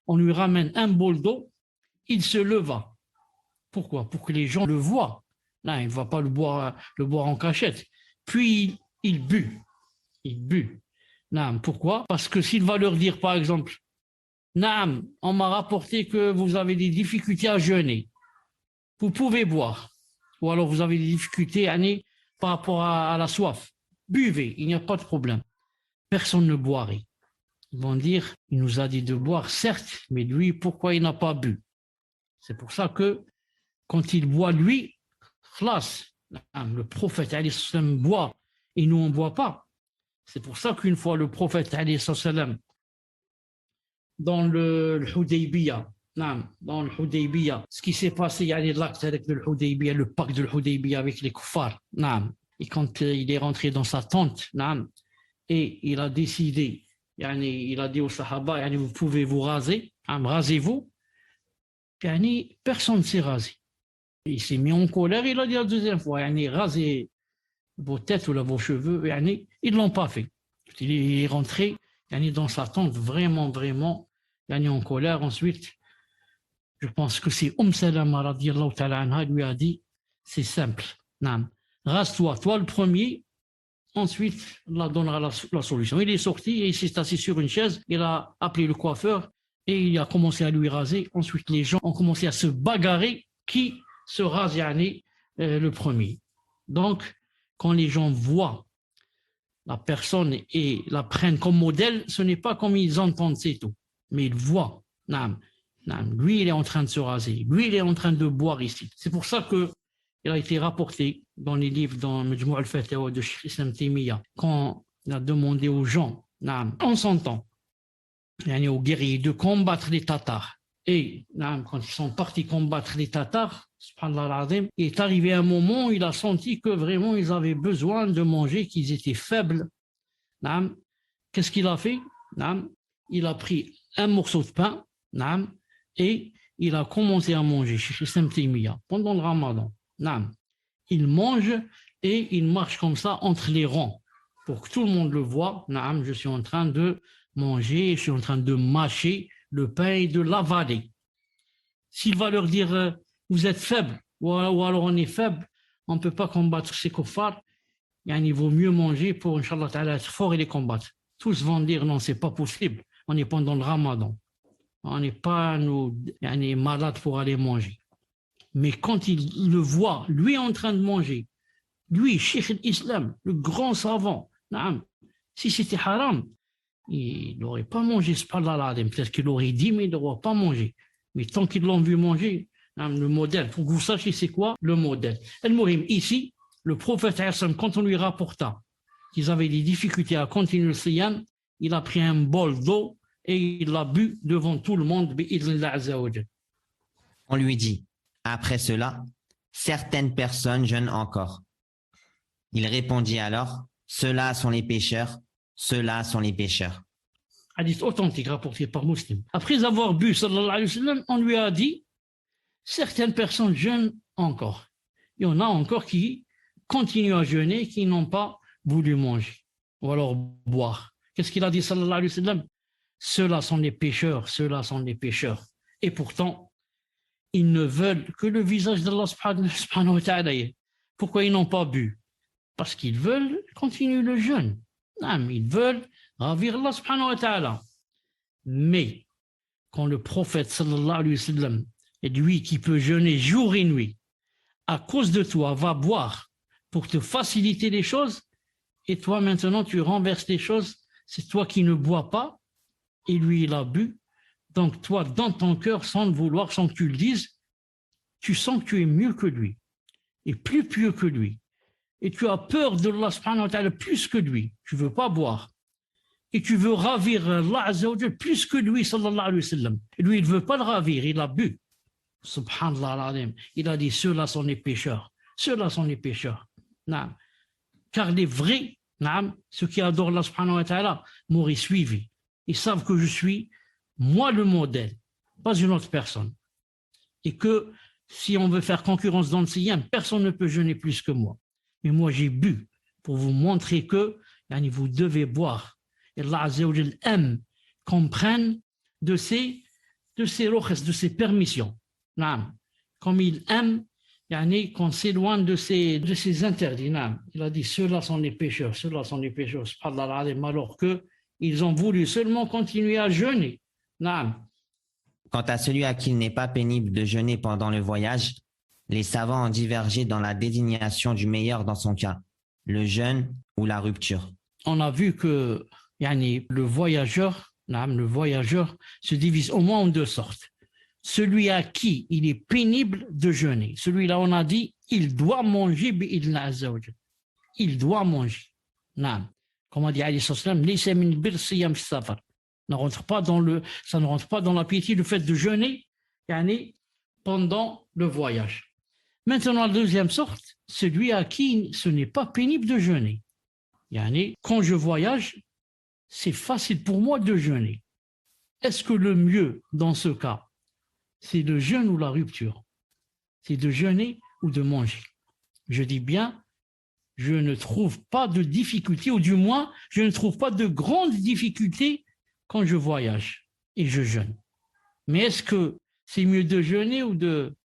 On lui ramène un bol d'eau, il se leva. Pourquoi? Pour que les gens le voient. Non, il ne va pas le boire en cachette. Puis il but. Il but. Non, pourquoi? Parce que s'il va leur dire, par exemple, Naam, on m'a rapporté que vous avez des difficultés à jeûner. Vous pouvez boire. Ou alors vous avez des difficultés par rapport à la soif. Buvez, il n'y a pas de problème. Personne ne boirait. Ils vont dire, il nous a dit de boire, certes, mais lui, pourquoi il n'a pas bu? C'est pour ça que quand il boit, lui, le prophète alayhi salam boit et nous on ne boit pas. C'est pour ça qu'une fois le prophète alayhi salam dans le Hudaybiyah, ce qui s'est passé, il y a l'acte avec le Hudaybiyah, le pacte de Hudaybiyah avec les kuffars, et quand il est rentré dans sa tente, et il a décidé, il a dit aux Sahaba, vous pouvez vous raser, rasez-vous, personne ne s'est rasé. Il s'est mis en colère, il a dit la deuxième fois, rasez vos têtes ou vos cheveux, ils ne l'ont pas fait. Il est rentré dans sa tente vraiment en colère. Ensuite, je pense que c'est Salama radiyallahu ta'ala anha lui a dit, c'est simple, rase-toi, toi le premier, ensuite Allah donnera la solution. Il est sorti et il s'est assis sur une chaise, il a appelé le coiffeur et il a commencé à lui raser. Ensuite, les gens ont commencé à se bagarrer qui se rase le premier. Donc, quand les gens voient la personne et la prennent comme modèle, ce n'est pas comme ils entendent, c'est tout. Mais ils voient, lui, il est en train de se raser, lui, il est en train de boire ici. C'est pour ça qu'il a été rapporté dans les livres, dans Majmou' al-Fatawa de Cheikh Islam Taymiyyah, quand il a demandé aux gens, en son temps, aux guerriers, de combattre les Tatars. Et quand ils sont partis combattre les Tatars, il est arrivé un moment où il a senti que vraiment ils avaient besoin de manger, qu'ils étaient faibles. Qu'est-ce qu'il a fait? Il a pris un morceau de pain et il a commencé à manger chez Islam Taymiyyah pendant le Ramadan. Il mange et il marche comme ça entre les rangs pour que tout le monde le voit. Je suis en train de manger, je suis en train de mâcher le pain et de l'avaler. S'il va leur dire vous êtes faible ou alors on est faible, on ne peut pas combattre ces kuffars, il vaut mieux manger pour, Inch'Allah Ta'ala, être fort et les combattre. Tous vont dire non, c'est pas possible, on est pendant le Ramadan, on n'est pas malades pour aller manger. Mais quand il le voit, lui en train de manger, lui, Cheikh l'Islam, le grand savant, si c'était haram, il n'aurait pas mangé, peut-être qu'il aurait dit, mais il n'aurait pas mangé. Mais tant qu'ils l'ont vu manger, le modèle, pour que vous sachiez c'est quoi le modèle. Ici, le prophète, quand on lui rapporta qu'ils avaient des difficultés à continuer le siyam, il a pris un bol d'eau et il l'a bu devant tout le monde. On lui dit, après cela, certaines personnes jeûnent encore. Il répondit alors, ceux-là sont les pécheurs, ceux-là sont les pécheurs. Hadith authentique rapporté par Muslim. Après avoir bu, sallallahu alayhi wa sallam, on lui a dit, certaines personnes jeûnent encore. Il y en a encore qui continuent à jeûner, qui n'ont pas voulu manger ou alors boire. Qu'est-ce qu'il a dit, sallallahu alayhi wa sallam? Ceux-là sont les pécheurs, ceux-là sont les pécheurs. Et pourtant, ils ne veulent que le visage d'Allah subhanahu wa ta'ala. Pourquoi ils n'ont pas bu? Parce qu'ils veulent continuer le jeûne. Ils veulent ravir Allah subhanahu wa ta'ala. Mais quand le prophète sallallahu alayhi wa sallam est lui qui peut jeûner jour et nuit, à cause de toi, va boire pour te faciliter les choses, et toi maintenant tu renverses les choses, c'est toi qui ne bois pas, et lui il a bu. Donc toi, dans ton cœur, sans le vouloir, sans que tu le dises, tu sens que tu es mieux que lui, et plus pieux que lui. Et tu as peur de Allah subhanahu wa ta'ala plus que lui. Tu ne veux pas boire. Et tu veux ravir Allah azza wa jalla plus que lui, sallallahu alayhi wa sallam. Et lui, il ne veut pas le ravir, il a bu. Subhanallah al-azim. Il a dit, ceux-là sont les pécheurs. Ceux-là sont les pécheurs. Car les vrais, ceux qui adorent Allah subhanahu wa ta'ala, m'auraient suivi. Ils savent que je suis, moi, le modèle, pas une autre personne. Et que si on veut faire concurrence dans le siyam, personne ne peut jeûner plus que moi. Mais moi, j'ai bu pour vous montrer que vous devez boire. Et Allah Azza wa Jal aime qu'on prenne de ses roches, de ses permissions. Comme il aime qu'on s'éloigne de ses interdits. Il a dit, ceux-là sont les pécheurs, ceux-là sont les pécheurs, alors qu'ils ont voulu seulement continuer à jeûner. Quant à celui à qui il n'est pas pénible de jeûner pendant le voyage, les savants ont divergé dans la désignation du meilleur dans son cas, le jeûne ou la rupture. On a vu que le voyageur se divise au moins en deux sortes. Celui à qui il est pénible de jeûner, celui-là on a dit, il doit manger, il doit manger. Comme a dit Ali sallam, ça ne rentre pas dans la piété le fait de jeûner pendant le voyage. Maintenant, la deuxième sorte, celui à qui ce n'est pas pénible de jeûner. Quand je voyage, c'est facile pour moi de jeûner. Est-ce que le mieux dans ce cas, c'est le jeûne ou la rupture? C'est de jeûner ou de manger? Je dis bien, je ne trouve pas de difficulté, ou du moins, je ne trouve pas de grandes difficultés quand je voyage et je jeûne. Mais est-ce que c'est mieux de jeûner ou de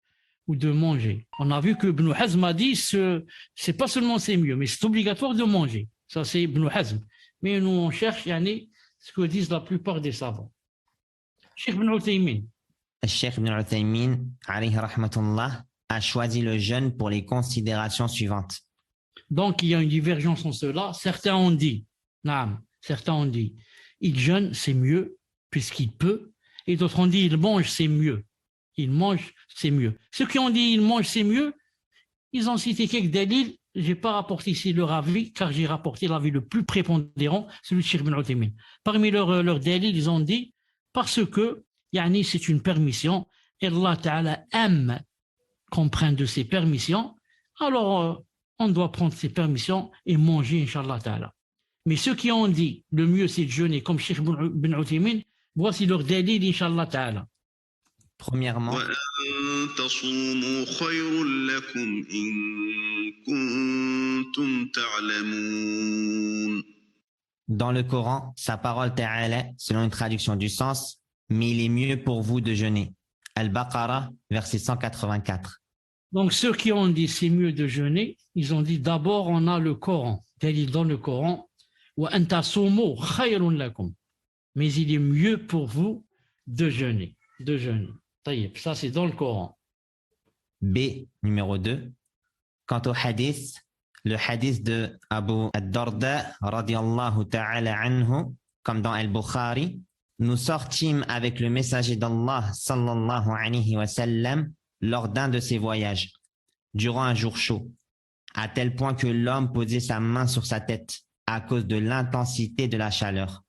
manger? On a vu que Ibn Hazm a dit, c'est pas seulement c'est mieux, mais c'est obligatoire de manger. Ça, c'est Ibn Hazm. Mais nous, on cherche ce que disent la plupart des savants. Cheikh Ibn Uthaymin. Cheikh Ibn Uthaymin, alayhi rahmatullah, a choisi le jeûne pour les considérations suivantes. Donc, il y a une divergence en cela. Certains ont dit, il jeûne, c'est mieux, puisqu'il peut. Et d'autres ont dit, il mange, c'est mieux. Il mange, c'est mieux. Ceux qui ont dit, il mange, c'est mieux, ils ont cité quelques délits. Je n'ai pas rapporté ici leur avis, car j'ai rapporté l'avis le plus prépondérant, celui de Cheikh Ibn Uthaymin. Parmi leurs délits, ils ont dit, parce que, c'est une permission, et Allah Ta'ala aime qu'on prenne de ses permissions, alors on doit prendre ses permissions et manger, Inch'Allah Ta'ala. Mais ceux qui ont dit le mieux c'est de jeûner, comme Cheikh Ibn Uthaymin, voici leur délit, Inch'Allah Ta'ala. Premièrement, تصوموا خير لكم إن كنتم تعلمون. dans le Coran, sa parole ta'ala, selon une traduction du sens, mais il est mieux pour vous de jeûner. Al-Baqarah, verset 184. Donc ceux qui ont dit c'est mieux de jeûner, ils ont dit d'abord on a le Coran, délit dans le Coran, وَأَن تَصُومُوا خَيْرٌ لَكُمْ, mais il est mieux pour vous de jeûner. Ça c'est dans le Coran. B, numéro 2. Quant au hadith, le hadith de Abu ad-Darda, radiyallahu ta'ala anhu, comme dans Al-Bukhari, nous sortîmes avec le messager d'Allah, sallallahu alayhi wa sallam, lors d'un de ses voyages, durant un jour chaud, à tel point que l'homme posait sa main sur sa tête à cause de l'intensité de la chaleur.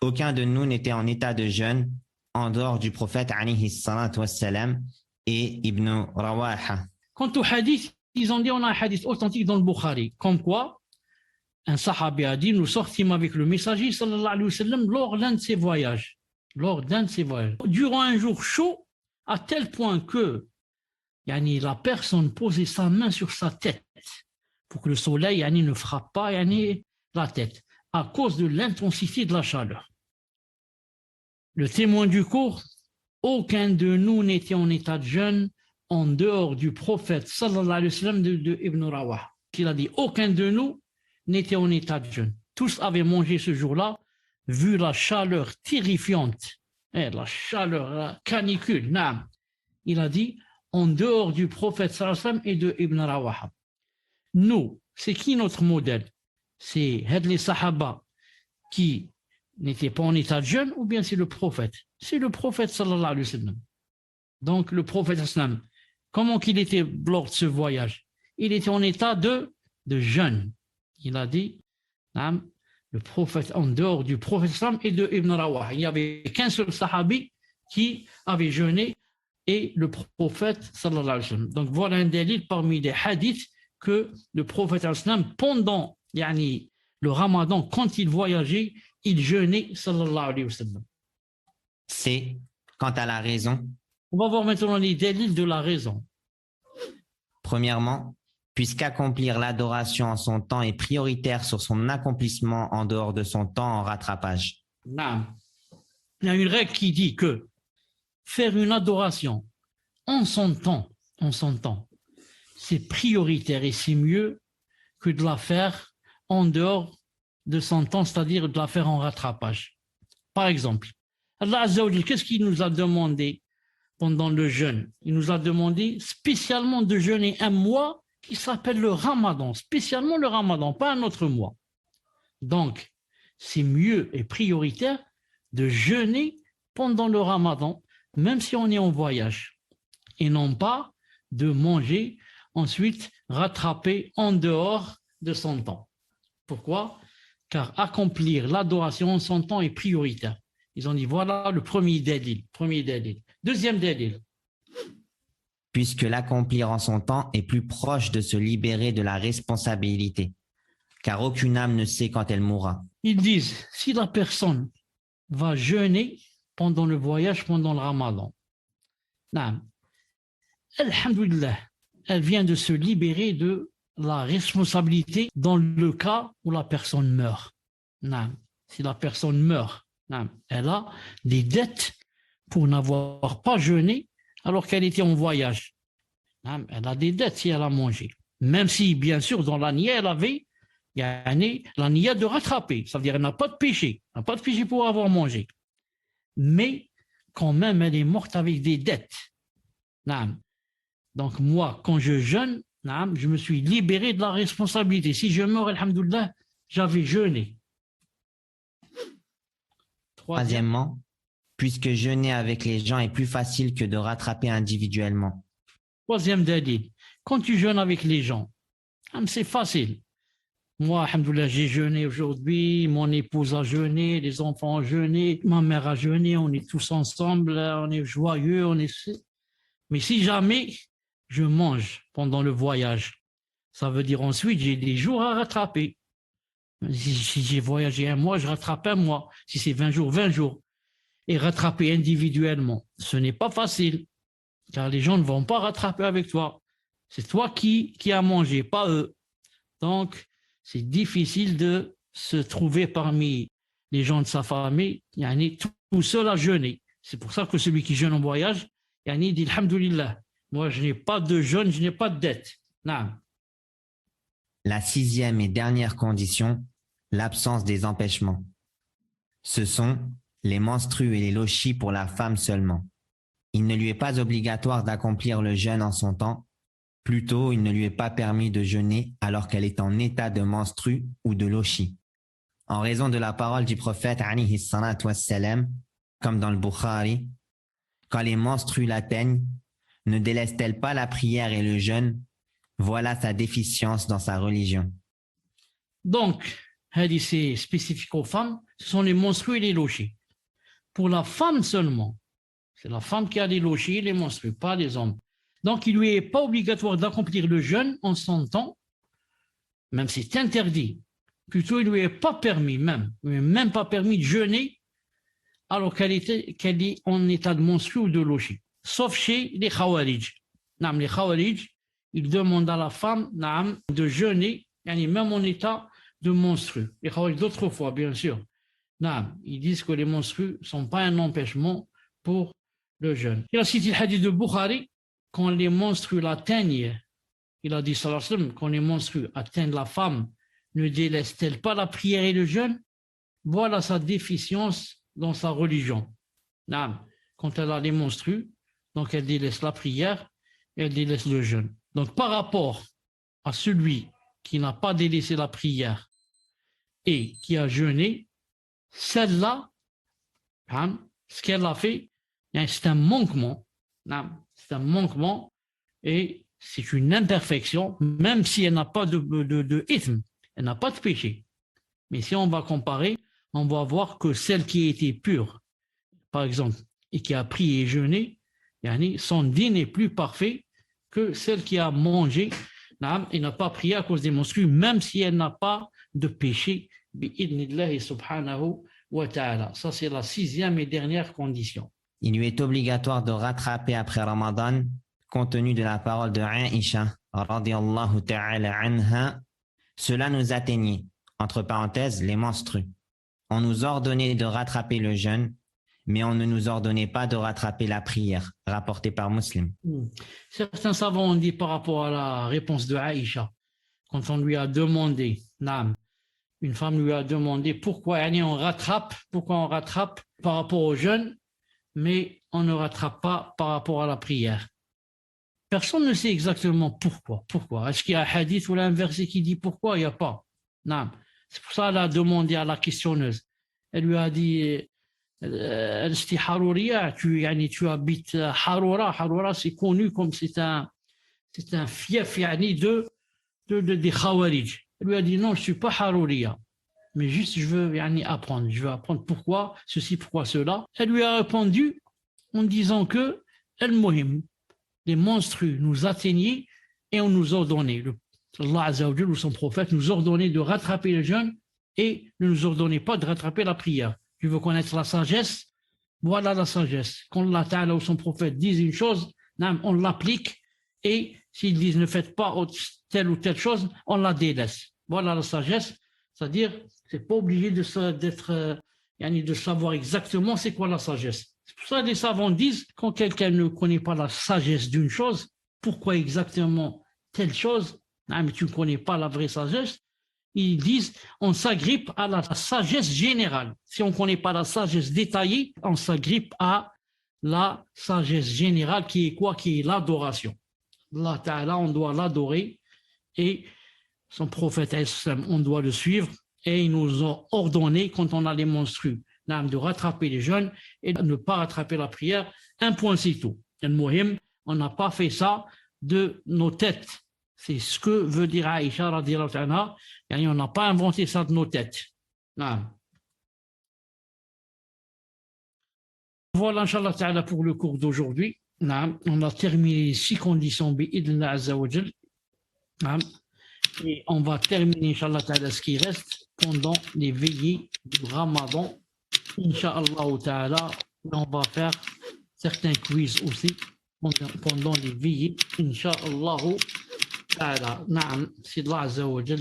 Aucun de nous n'était en état de jeûne en dehors du prophète alayhi salatu wassalam et Ibn Rawaha. Quant au hadith, ils ont dit on a un hadith authentique dans le Bukhari, comme quoi un sahabi a dit nous sortîmes avec le messager sallallahu alayhi wa sallam lors d'un de ses voyages. Durant un jour chaud, à tel point que la personne posait sa main sur sa tête pour que le soleil ne frappe pas la tête à cause de l'intensité de la chaleur. Le témoin du cours, aucun de nous n'était en état de jeûne en dehors du prophète sallallahu alayhi wa sallam de Ibn Rawah. Il a dit aucun de nous n'était en état de jeûne. Tous avaient mangé ce jour-là, vu la chaleur terrifiante, la chaleur, la canicule. Il a dit en dehors du prophète sallallahu alayhi wa sallam et de Ibn Rawah. Nous, c'est qui notre modèle? C'est les sahaba qui n'étaient pas en état de jeûne, ou bien c'est le prophète? C'est le prophète sallallahu alayhi wa sallam. Donc le prophète sallallahu alayhi wa sallam, comment qu'il était lors de ce voyage? Il était en état de jeûne. Il a dit, le prophète, en dehors du prophète sallallahu alayhi wa sallam et de Ibn Rawah. Il n'y avait qu'un seul sahabi qui avait jeûné, et le prophète sallallahu alayhi wa sallam. Donc voilà un délit parmi les hadiths que le prophète sallallahu alayhi wa sallam, pendant le ramadan, quand il voyageait, il jeûnait sallallahu alayhi wa sallam. C, quant à la raison. On va voir maintenant les délits de la raison. Premièrement, puisqu'accomplir l'adoration en son temps est prioritaire sur son accomplissement en dehors de son temps en rattrapage. Il y a une règle qui dit que faire une adoration en son temps, c'est prioritaire et c'est mieux que de la faire en dehors de son temps, c'est-à-dire de la faire en rattrapage. Par exemple, Allah Azza wa Jal, qu'est-ce qu'il nous a demandé pendant le jeûne? Il nous a demandé spécialement de jeûner un mois qui s'appelle le Ramadan, spécialement le Ramadan, pas un autre mois. Donc, c'est mieux et prioritaire de jeûner pendant le Ramadan, même si on est en voyage, et non pas de manger, ensuite rattraper en dehors de son temps. Pourquoi? Car accomplir l'adoration en son temps est prioritaire. Ils ont dit voilà le premier délit. Deuxième délit. Puisque l'accomplir en son temps est plus proche de se libérer de la responsabilité, car aucune âme ne sait quand elle mourra. Ils disent, si la personne va jeûner pendant le voyage, pendant le Ramadan, alhamdoulilah, elle vient de se libérer de la responsabilité dans le cas où la personne meurt. Si la personne meurt, elle a des dettes pour n'avoir pas jeûné alors qu'elle était en voyage. Elle a des dettes si elle a mangé. Même si, bien sûr, dans la niya, elle avait la niya de rattraper. Ça veut dire qu'elle n'a pas de péché. Elle n'a pas de péché pour avoir mangé. Mais quand même, elle est morte avec des dettes. Naam. Donc moi, quand je jeûne, naam, je me suis libéré de la responsabilité. Si je meurs, alhamdoulilah, j'avais jeûné. Troisièmement, puisque jeûner avec les gens est plus facile que de rattraper individuellement. Troisième dalil, quand tu jeûnes avec les gens, c'est facile. Moi, alhamdoulilah, j'ai jeûné aujourd'hui, mon épouse a jeûné, les enfants ont jeûné, ma mère a jeûné, on est tous ensemble, on est joyeux, on est... Mais si jamais je mange pendant le voyage, ça veut dire ensuite j'ai des jours à rattraper. Si j'ai voyagé un mois, je rattrape un mois. Si c'est 20 jours, 20 jours. Et rattraper individuellement, ce n'est pas facile, car les gens ne vont pas rattraper avec toi. C'est toi qui as mangé, pas eux. Donc, c'est difficile de se trouver parmi les gens de sa famille, tout seul à jeûner. C'est pour ça que celui qui jeûne en voyage, dit alhamdoulilah, moi je n'ai pas de jeûne, je n'ai pas de dette. Naam. La sixième et dernière condition, l'absence des empêchements. Ce sont les menstrues et les lochis pour la femme seulement. Il ne lui est pas obligatoire d'accomplir le jeûne en son temps. Plutôt, il ne lui est pas permis de jeûner alors qu'elle est en état de menstru ou de lochi. En raison de la parole du prophète, alayhi salatu wassalam, comme dans le Bukhari, quand les menstrues l'atteignent, ne délaisse-t-elle pas la prière et le jeûne? Voilà sa déficience dans sa religion. Donc, c'est spécifique aux femmes, ce sont les menstrues et les lochis. Pour la femme seulement, c'est la femme qui a les lochis et les menstrues, pas les hommes. Donc, il ne lui est pas obligatoire d'accomplir le jeûne en son temps, même si c'est interdit. Plutôt, il ne lui est pas permis même pas permis de jeûner alors qu'elle est en état de menstru ou de lochi. Sauf chez les Khawarij. Les Khawarij, ils demandent à la femme de jeûner, même en état de menstru. Les Khawarij d'autrefois, bien sûr. Ils disent que les menstrues ne sont pas un empêchement pour le jeûne. Il a cité le hadith de Bukhari, quand les menstrues l'atteignent, il a dit sallallahu alayhi wa sallam, quand les menstrues atteignent la femme, ne délaisse-t-elle pas la prière et le jeûne? Voilà sa déficience dans sa religion. Quand elle a les menstrues, donc elle délaisse la prière et elle délaisse le jeûne. Donc par rapport à celui qui n'a pas délaissé la prière et qui a jeûné, celle-là, ce qu'elle a fait, c'est un manquement. C'est un manquement et c'est une imperfection, même si elle n'a pas de ithme, elle n'a pas de péché. Mais si on va comparer, on va voir que celle qui a été pure, par exemple, et qui a prié et jeûné, son dîn est plus parfait que celle qui a mangé et n'a pas prié à cause des menstrues, même si elle n'a pas de péché. Bi'idnillahi subhanahu wa ta'ala. Ça, c'est la sixième et dernière condition. Il lui est obligatoire de rattraper après Ramadan, compte tenu de la parole de Aïcha, radiyallahu ta'ala anha, cela nous atteignait, entre parenthèses, les menstrues. On nous ordonnait de rattraper le jeûne, mais on ne nous ordonnait pas de rattraper la prière, rapportée par Muslim. Certains savants ont dit par rapport à la réponse de Aïcha, quand on lui a demandé, une femme lui a demandé pourquoi on rattrape par rapport au jeûne, mais on ne rattrape pas par rapport à la prière. Personne ne sait exactement pourquoi. Pourquoi? Est-ce qu'il y a un hadith ou un verset qui dit pourquoi? Il n'y a pas. Non. C'est pour ça qu'elle a demandé à la questionneuse. Elle lui a dit Harouria, tu habites Haroura. Haroura, c'est connu comme c'est un fief des Khawarij. Elle lui a dit non, je ne suis pas Harouria. Mais juste, je veux apprendre. Je veux apprendre pourquoi ceci, pourquoi cela. Elle lui a répondu en disant que Al-Muhim, les menstrues nous atteignaient et on nous ordonnait. Allah Azza wa Jalla ou son prophète nous ordonnait de rattraper le jeûne et ne nous ordonnait pas de rattraper la prière. Tu veux connaître la sagesse? Voilà la sagesse. Quand Allah Ta'ala ou son prophète disent une chose, on l'applique et s'ils disent ne faites pas telle ou telle chose, on la délaisse. Voilà la sagesse. C'est-à-dire, c'est pas obligé de savoir exactement c'est quoi la sagesse. C'est pour ça que les savants disent, quand quelqu'un ne connaît pas la sagesse d'une chose, pourquoi exactement telle chose, mais tu ne connais pas la vraie sagesse, ils disent, on s'agrippe à la sagesse générale. Si on ne connaît pas la sagesse détaillée, on s'agrippe à la sagesse générale qui est quoi? Qui est l'adoration. Allah Ta'ala, on doit l'adorer et son prophète, on doit le suivre et ils nous ont ordonné quand on a les menstrues de rattraper les jeûnes et de ne pas rattraper la prière. Un point, c'est tout. On n'a pas fait ça de nos têtes. C'est ce que veut dire Aïcha radhiyallahu anha. On n'a pas inventé ça de nos têtes. Voilà, Inch'Allah Ta'ala, pour le cours d'aujourd'hui. On a terminé les 6 conditions bi'idhnillah azza wa jal. Et on va terminer, Inch'Allah Ta'ala, ce qui reste pendant les veillées du Ramadan. Inch'Allah Ta'ala, on va faire certains quiz aussi pendant les veillées. Inch'Allah Ta'ala. Si Allah azza wa jal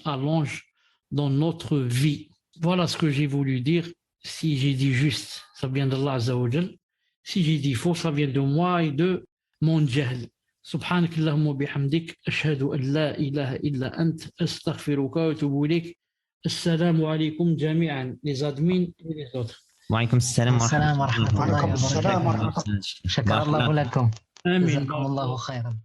allonge dans notre vie. Voilà ce que j'ai voulu dire. Si j'ai dit juste, ça vient d'Allah azza wa jal. Si j'ai dit faux, ça vient de moi et de mon jahl. سبحانك اللهم وبحمدك أشهد أن لا إله إلا أنت أستغفرك وأتوب إليك. السلام عليكم جميعا les admins et les autres. وعليكم السلام ورحمة الله وبركاته. شكرا الله لكم. آمين. جزاكم الله خيرا.